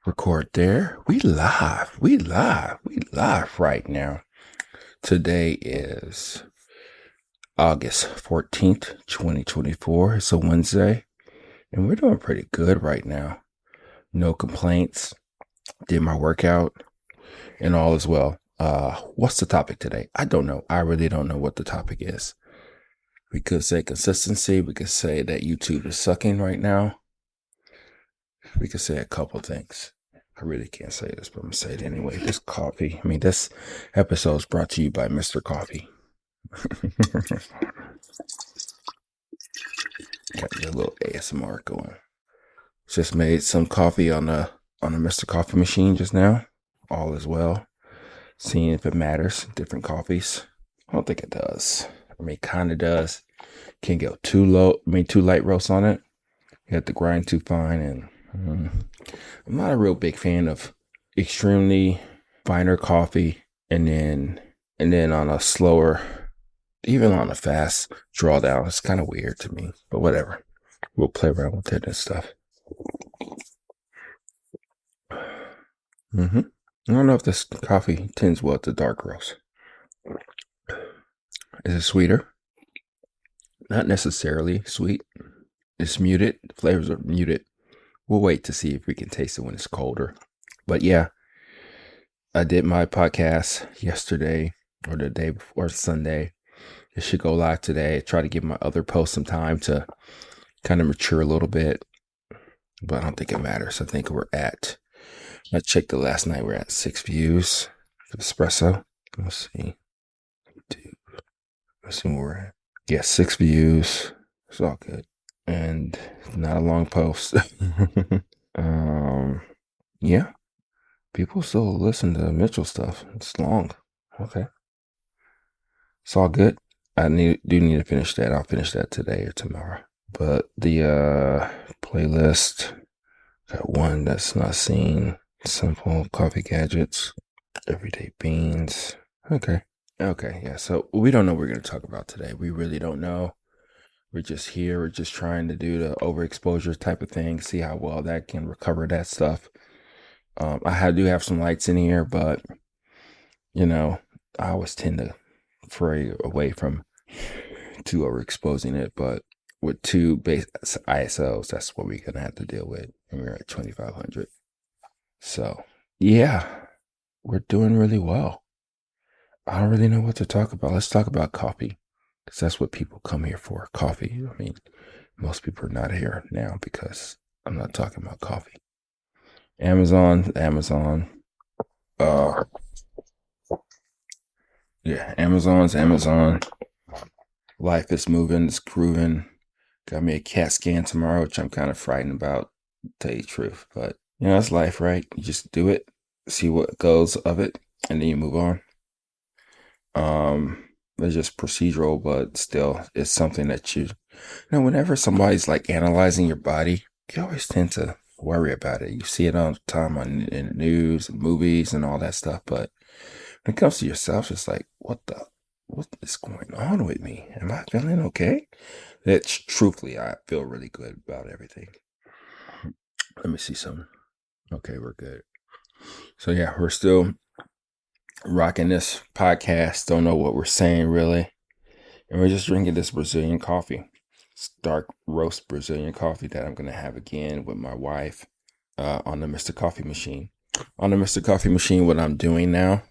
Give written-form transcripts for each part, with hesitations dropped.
Record there. We live right now. Today is August 14th, 2024. It's a Wednesday, and we're doing pretty good right now. No complaints. Did my workout, and all is well. What's the topic today? I don't know. I really don't know what the topic is. We could say consistency. We could say that YouTube is sucking right now. We could say a couple things. I really can't say this, but I'm going to say it anyway. This episode is brought to you by Mr. Coffee. Got a little ASMR going. Just made some coffee on the Mr. Coffee machine just now. All is well. Seeing if it matters. Different coffees. I don't think it does. It kind of does. Can't go too light roast on it. You have to grind too fine, and I'm not a real big fan of extremely finer coffee and then on a slower, even on a fast drawdown. It's kind of weird to me, but whatever. We'll play around with it and stuff. I don't know if this coffee tends well to dark roast. Is it sweeter? Not necessarily sweet. It's muted. The flavors are muted. We'll wait to see if we can taste it when it's colder. But yeah, I did my podcast yesterday or the day before Sunday. It should go live today. I try to give my other posts some time to kind of mature a little bit, but I don't think it matters. I think I checked it last night. We're at 6 views for espresso. Let's see. Let's see where we're at. Yeah, 6 views. It's all good. And not a long post. Yeah. People still listen to Mitchell stuff. It's long. Okay. It's all good. I do need to finish that. I'll finish that today or tomorrow. But the playlist, got one that's not seen. Simple coffee gadgets. Everyday beans. Okay. Yeah. So we don't know what we're going to talk about today. We really don't know. We're just here. We're just trying to do the overexposure type of thing. See how well that can recover that stuff. I do have some lights in here, but I always tend to fray away from too overexposing it. But with two base ISOs, that's what we're gonna have to deal with, and we're at 2500. So yeah, we're doing really well. I don't really know what to talk about. Let's talk about coffee, because that's what people come here for. Coffee. I mean, most people are not here now because I'm not talking about coffee. Amazon. Yeah, Amazon's Amazon. Life is moving, it's grooving. Got me a CAT scan tomorrow, which I'm kind of frightened about, to tell you the truth. But, it's life, right? You just do it, see what goes of it, and then you move on. It's just procedural, but still, it's something that whenever somebody's like analyzing your body, you always tend to worry about it. You see it all the time in the news and movies and all that stuff. But when it comes to yourself, it's like, what is going on with me? Am I feeling okay? That's truthfully, I feel really good about everything. Let me see something. Okay, we're good. So yeah, we're still rocking this podcast. Don't know what we're saying really. And we're just drinking this Brazilian coffee. It's dark roast Brazilian coffee that I'm going to have again with my wife on the Mr. Coffee machine. On the Mr. Coffee machine, what I'm doing now,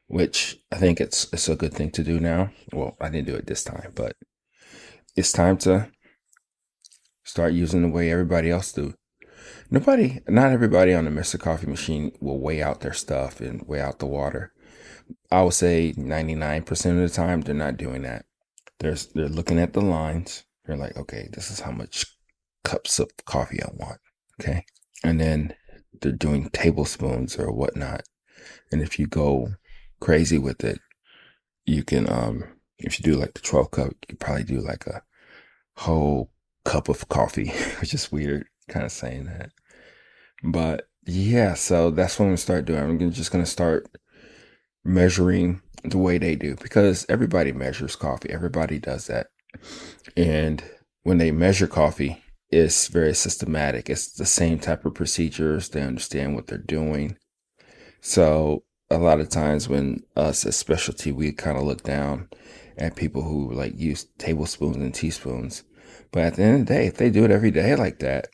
which I think it's a good thing to do now. Well, I didn't do it this time, but it's time to start using the way everybody else do. Not everybody on the Mr. Coffee machine will weigh out their stuff and weigh out the water. I would say 99% of the time they're not doing that. They're looking at the lines. They're like, okay, this is how much cups of coffee I want. Okay. And then they're doing tablespoons or whatnot. And if you go crazy with it, you can, if you do like the 12 cup, you probably do like a whole cup of coffee, which is weird kind of saying that. But yeah, so that's what I'm going to start doing. I'm just going to start measuring the way they do, because everybody measures coffee. Everybody does that. And when they measure coffee, it's very systematic. It's the same type of procedures. They understand what they're doing. So a lot of times when us as specialty, we kind of look down at people who like use tablespoons and teaspoons. But at the end of the day, if they do it every day like that,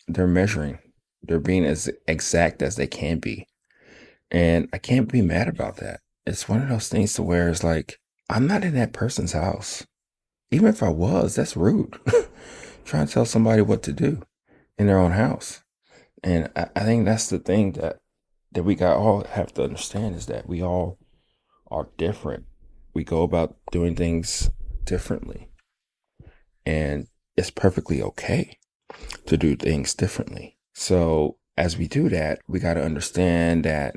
they're measuring. They're being as exact as they can be. And I can't be mad about that. It's one of those things to where it's like, I'm not in that person's house. Even if I was, that's rude. Trying to tell somebody what to do in their own house. And I think that's the thing that we got all have to understand is that we all are different. We go about doing things differently. And it's perfectly okay to do things differently. So as we do that, we got to understand that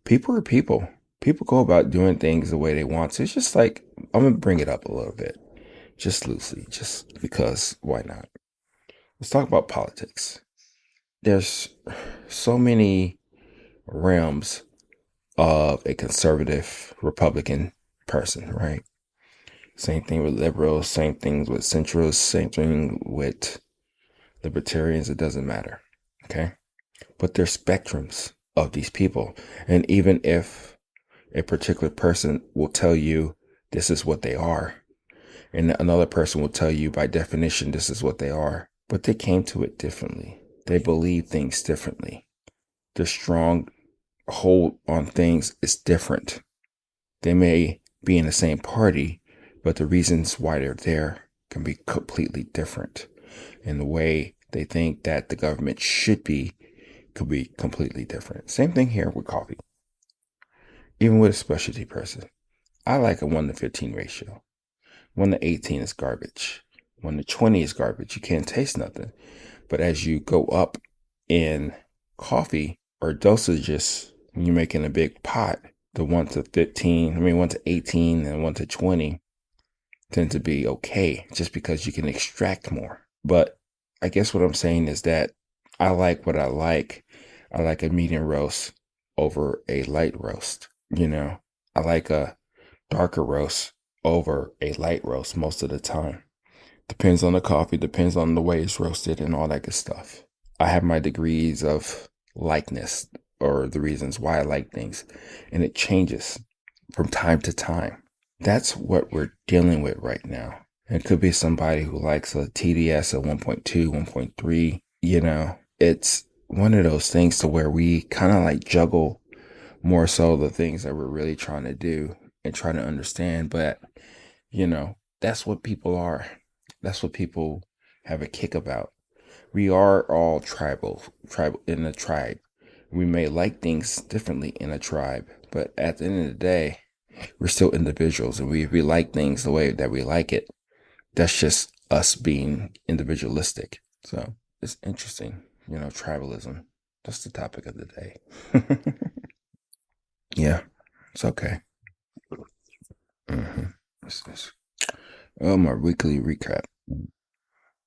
people are people. People go about doing things the way they want to. It's just like, I'm going to bring it up a little bit, just loosely, just because why not? Let's talk about politics. There's so many realms of a conservative Republican person, right? Same thing with liberals, same things with centrists, same thing with libertarians. It doesn't matter. Okay. But there's spectrums of these people. And even if a particular person will tell you this is what they are, and another person will tell you by definition this is what they are, but they came to it differently. They believe things differently. Their strong hold on things is different. They may be in the same party, but the reasons why they're there can be completely different. And the way they think that the government should be could be completely different. Same thing here with coffee. Even with a specialty person, I like a 1 to 15 ratio. 1 to 18 is garbage. 1 to 20 is garbage. You can't taste nothing. But as you go up in coffee or dosages, when you're making a big pot, the 1 to 18 and 1 to 20 tend to be okay just because you can extract more. But I guess what I'm saying is that I like what I like. I like a medium roast over a light roast. I like a darker roast over a light roast most of the time. Depends on the coffee, depends on the way it's roasted and all that good stuff. I have my degrees of likeness or the reasons why I like things, and it changes from time to time. That's what we're dealing with right now. It could be somebody who likes a TDS at 1.2, 1.3. It's one of those things to where we kind of like juggle more so the things that we're really trying to do and trying to understand. But, that's what people are. That's what people have a kick about. We are all tribal in a tribe. We may like things differently in a tribe, but at the end of the day, we're still individuals, and we like things the way that we like it. That's just us being individualistic. So it's interesting, tribalism. That's the topic of the day. Yeah, it's okay. What's this? Oh, my weekly recap.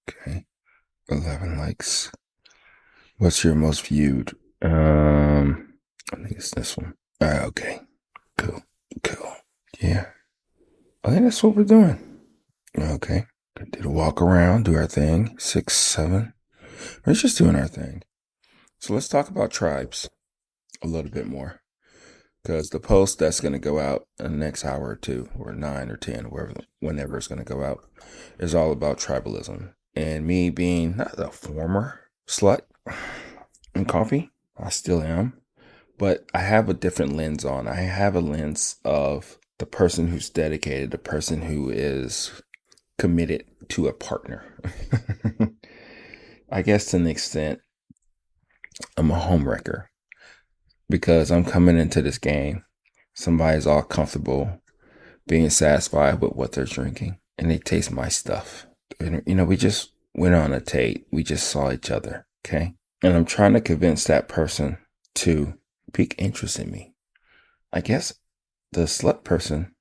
Okay, 11 likes. What's your most viewed? I think it's this one. Okay, cool. Yeah, I think that's what we're doing. Okay, did a walk around, do our thing. 6, 7. We're just doing our thing. So let's talk about tribes a little bit more. Because the post that's going to go out in the next hour or two, or 9 or 10, whenever it's going to go out, is all about tribalism. And me being not a former slut in coffee, I still am, but I have a different lens on. I have a lens of the person who's dedicated, the person who is committed to a partner. I guess to an extent, I'm a homewrecker. Because I'm coming into this game, somebody's all comfortable being satisfied with what they're drinking, and they taste my stuff. And, we just went on a date. We just saw each other, okay? And I'm trying to convince that person to pique interest in me. I guess the slut person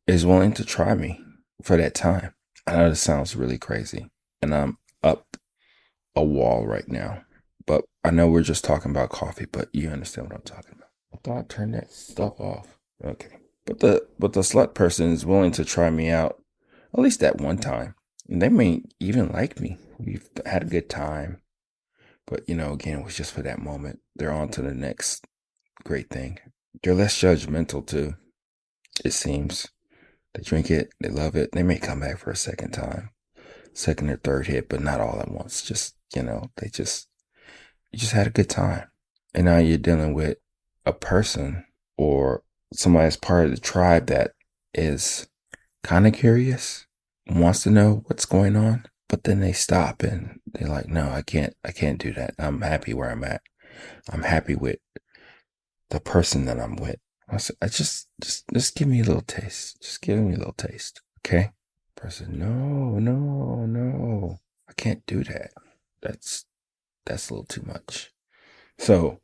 is willing to try me for that time. I know this sounds really crazy, and I'm up a wall right now. But I know we're just talking about coffee, but you understand what I'm talking about. I thought I turned that stuff off. Okay. But the slut person is willing to try me out at least that one time. And they may even like me. we've had a good time. But, again, it was just for that moment. They're on to the next great thing. They're less judgmental too, it seems. They drink it, they love it. They may come back for a second time, second or third hit, but not all at once. Just, you just had a good time. And now you're dealing with a person or somebody that's part of the tribe that is kind of curious, wants to know what's going on, but then they stop and they're like, no, I can't do that. I'm happy where I'm at. I'm happy with the person that I'm with. I just give me a little taste. Just give me a little taste. Okay. Person, no, no, no. I can't do that. That's a little too much. So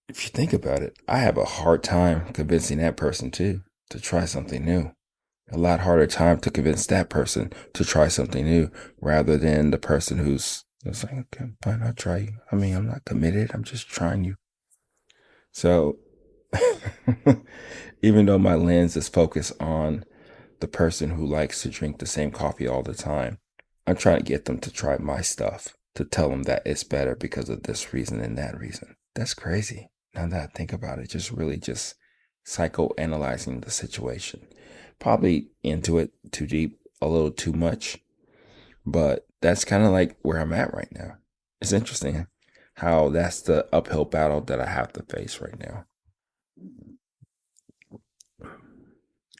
if you think about it, I have a hard time convincing that person too to try something new. A lot harder time to convince that person to try something new rather than the person who's just like, okay, fine, I'll try you. I mean, I'm not committed. I'm just trying you. So even though my lens is focused on the person who likes to drink the same coffee all the time, I'm trying to get them to try my stuff, to tell them that it's better because of this reason and that reason. That's crazy. Now that I think about it, just really just psychoanalyzing the situation. Probably into it too deep, a little too much, but that's kind of like where I'm at right now. It's interesting how that's the uphill battle that I have to face right now.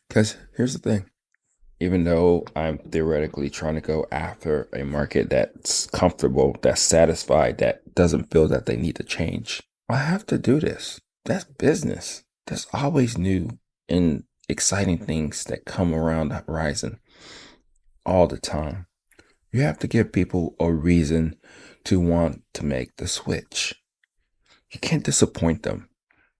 Because here's the thing. Even though I'm theoretically trying to go after a market that's comfortable, that's satisfied, that doesn't feel that they need to change, I have to do this. That's business. There's always new and exciting things that come around the horizon all the time. You have to give people a reason to want to make the switch. You can't disappoint them.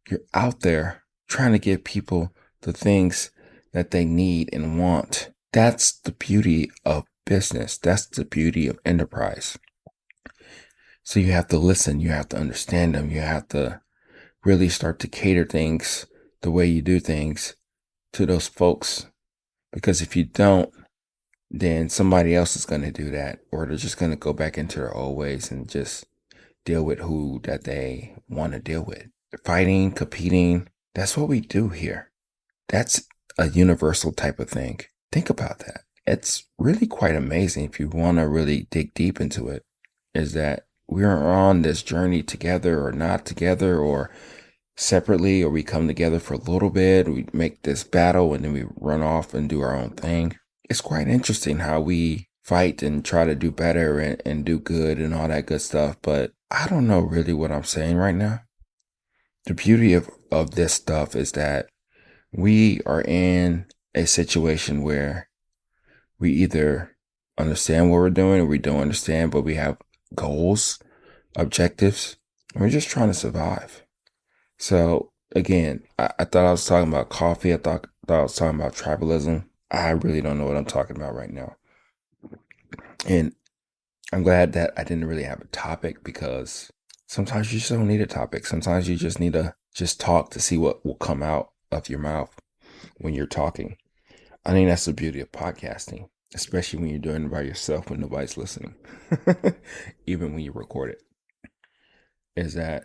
You're out there trying to give people the things that they need and want. That's the beauty of business. That's the beauty of enterprise. So you have to listen. You have to understand them. You have to really start to cater things the way you do things to those folks. Because if you don't, then somebody else is going to do that, or they're just going to go back into their old ways and just deal with who that they want to deal with. Fighting, competing, that's what we do here. That's a universal type of thing. Think about that. It's really quite amazing if you want to really dig deep into it, is that we're on this journey together or not together or separately, or we come together for a little bit, we make this battle and then we run off and do our own thing. It's quite interesting how we fight and try to do better and do good and all that good stuff. But I don't know really what I'm saying right now. The beauty of this stuff is that we are in a situation where we either understand what we're doing or we don't understand, but we have goals, objectives, and we're just trying to survive. So again, I thought I was talking about coffee. I thought I was talking about tribalism. I really don't know what I'm talking about right now. And I'm glad that I didn't really have a topic, because sometimes you just don't need a topic. Sometimes you just need to just talk to see what will come out of your mouth when you're talking. I think that's the beauty of podcasting, especially when you're doing it by yourself when nobody's listening, even when you record it, is that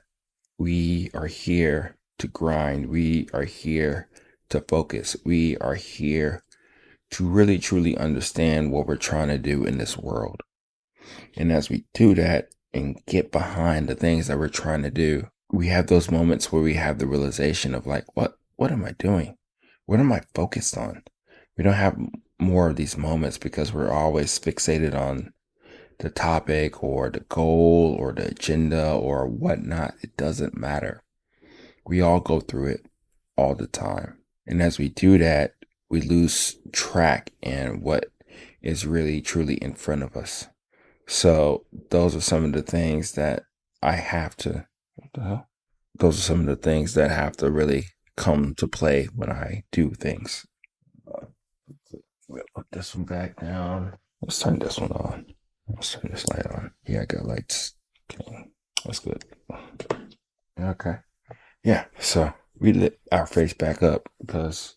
we are here to grind. We are here to focus. We are here to really, truly understand what we're trying to do in this world. And as we do that and get behind the things that we're trying to do, we have those moments where we have the realization of like, what am I doing? What am I focused on? We don't have more of these moments because we're always fixated on the topic or the goal or the agenda or whatnot. It doesn't matter. We all go through it all the time. And as we do that, we lose track in what is really truly in front of us. So those are some of the things that I have to, what the hell? Those are some of the things that have to really come to play when I do things. We'll put this one back down. Let's turn this one on. Let's turn this light on. Yeah, I got lights. Okay, that's good. Okay. Yeah, so we lit our face back up because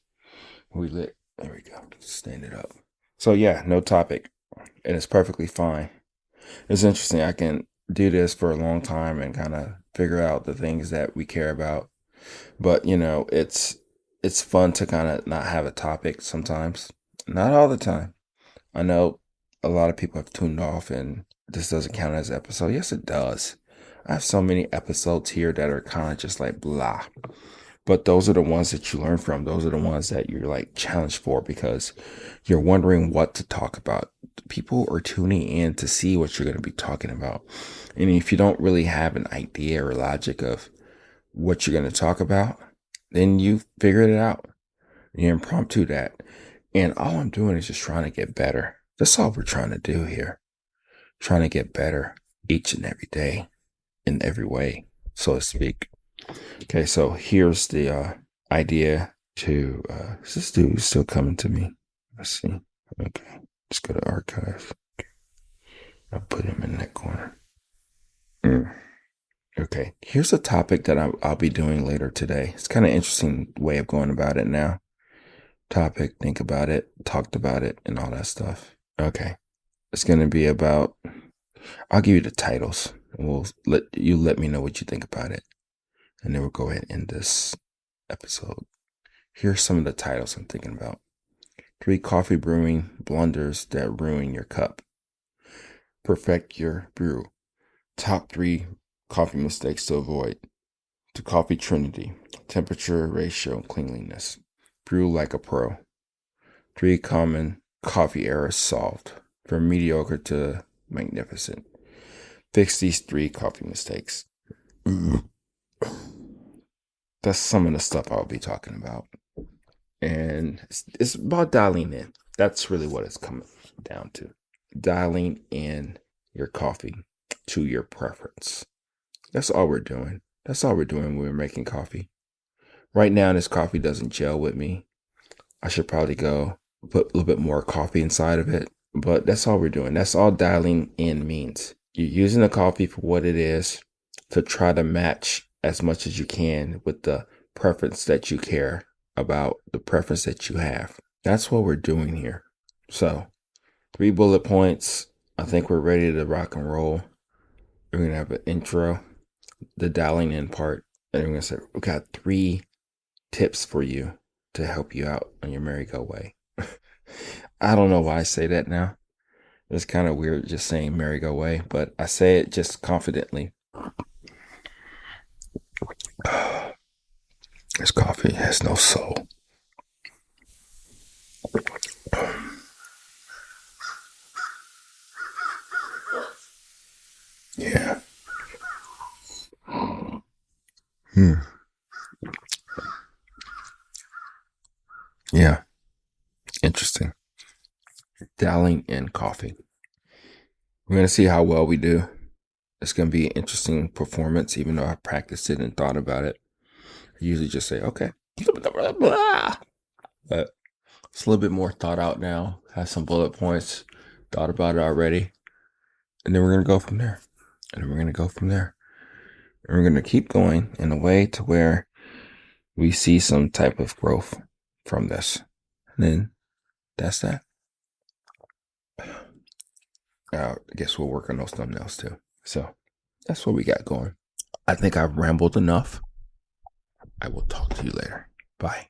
we lit. There we go. Stand it up. So yeah, no topic. and it's perfectly fine. It's interesting. I can do this for a long time and kind of figure out the things that we care about. But it's fun to kind of not have a topic sometimes. Not all the time. I know a lot of people have tuned off and this doesn't count as an episode. Yes, it does. I have so many episodes here that are kind of just like blah. But those are the ones that you learn from. Those are the ones that you're like challenged for because you're wondering what to talk about. People are tuning in to see what you're going to be talking about. And if you don't really have an idea or logic of what you're going to talk about, then you figured it out. You impromptu that. And all I'm doing is just trying to get better. That's all we're trying to do here. Trying to get better each and every day in every way, so to speak. Okay, so here's the idea to is this dude still coming to me? Let's see. Okay, let's go to archive. I'll put him in that corner. Okay, here's a topic that I'll be doing later today. It's kind of interesting way of going about it now. Topic, think about it, talked about it, and all that stuff. Okay, it's going to be about, I'll give you the titles, and we'll let me know what you think about it. And then we'll go ahead and end this episode. Here's some of the titles I'm thinking about. 3 coffee brewing blunders that ruin your cup. Perfect your brew. Top 3 coffee mistakes to avoid. The coffee trinity. Temperature, ratio, cleanliness. Brew like a pro. 3 common coffee errors solved. From mediocre to magnificent. Fix these 3 coffee mistakes. That's some of the stuff I'll be talking about. And it's about dialing in. That's really what it's coming down to. Dialing in your coffee to your preference. That's all we're doing. That's all we're doing when we're making coffee. Right now, this coffee doesn't gel with me. I should probably go put a little bit more coffee inside of it. But that's all we're doing. That's all dialing in means. You're using the coffee for what it is to try to match as much as you can with the preference that you care about, the preference that you have. That's what we're doing here. So 3 bullet points. I think we're ready to rock and roll. We're going to have an intro, the dialing in part, and we're going to say, we got 3 tips for you to help you out on your merry-go way. I don't know why I say that now. It's kind of weird just saying merry-go way, but I say it just confidently. This coffee has no soul. Yeah. Yeah. Interesting. Dialing in coffee. We're going to see how well we do. It's going to be an interesting performance, even though I practiced it and thought about it. I usually just say, okay. But it's a little bit more thought out now. Has some bullet points. Thought about it already. And then we're going to go from there. And then we're going to go from there. And we're going to keep going in a way to where we see some type of growth from this. And then that's that. I guess we'll work on those thumbnails too. So that's what we got going. I think I've rambled enough. I will talk to you later. Bye.